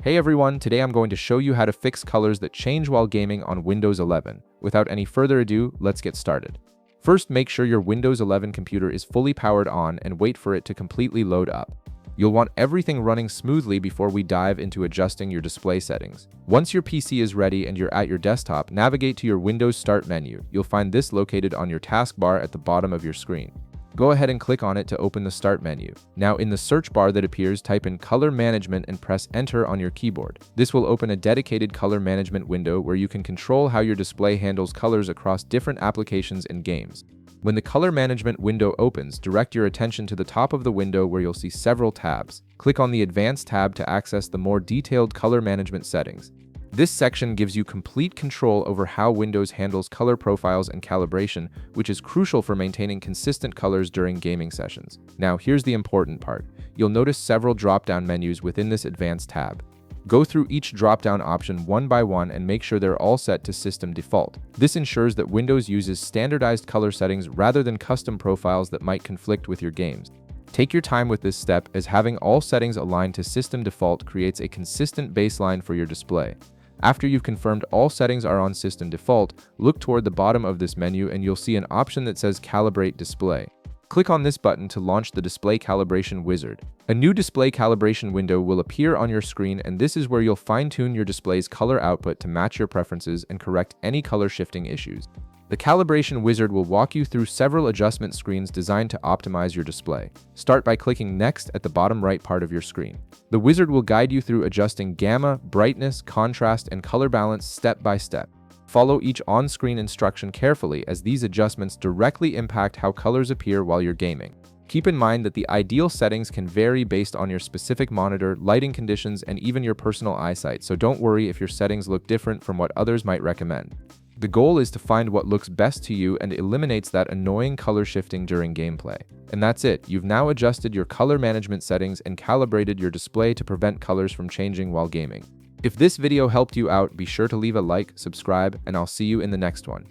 Hey everyone, today I'm going to show you how to fix colors that change while gaming on Windows 11. Without any further ado, let's get started. First, make sure your Windows 11 computer is fully powered on and wait for it to completely load up. You'll want everything running smoothly before we dive into adjusting your display settings. Once your PC is ready and you're at your desktop, navigate to your Windows Start menu. You'll find this located on your taskbar at the bottom of your screen. Go ahead and click on it to open the Start menu. Now in the search bar that appears, type in Color Management and press Enter on your keyboard. This will open a dedicated color management window where you can control how your display handles colors across different applications and games. When the color management window opens, direct your attention to the top of the window where you'll see several tabs. Click on the Advanced tab to access the more detailed color management settings. This section gives you complete control over how Windows handles color profiles and calibration, which is crucial for maintaining consistent colors during gaming sessions. Now, here's the important part. You'll notice several drop-down menus within this Advanced tab. Go through each drop-down option one by one and make sure they're all set to system default. This ensures that Windows uses standardized color settings rather than custom profiles that might conflict with your games. Take your time with this step, as having all settings aligned to system default creates a consistent baseline for your display. After you've confirmed all settings are on system default, look toward the bottom of this menu and you'll see an option that says Calibrate Display. Click on this button to launch the Display Calibration Wizard. A new display calibration window will appear on your screen, and this is where you'll fine-tune your display's color output to match your preferences and correct any color shifting issues. The Calibration Wizard will walk you through several adjustment screens designed to optimize your display. Start by clicking Next at the bottom right part of your screen. The wizard will guide you through adjusting gamma, brightness, contrast, and color balance step by step. Follow each on-screen instruction carefully, as these adjustments directly impact how colors appear while you're gaming. Keep in mind that the ideal settings can vary based on your specific monitor, lighting conditions, and even your personal eyesight, so don't worry if your settings look different from what others might recommend. The goal is to find what looks best to you and eliminates that annoying color shifting during gameplay. And that's it. You've now adjusted your color management settings and calibrated your display to prevent colors from changing while gaming. If this video helped you out, be sure to leave a like, subscribe, and I'll see you in the next one.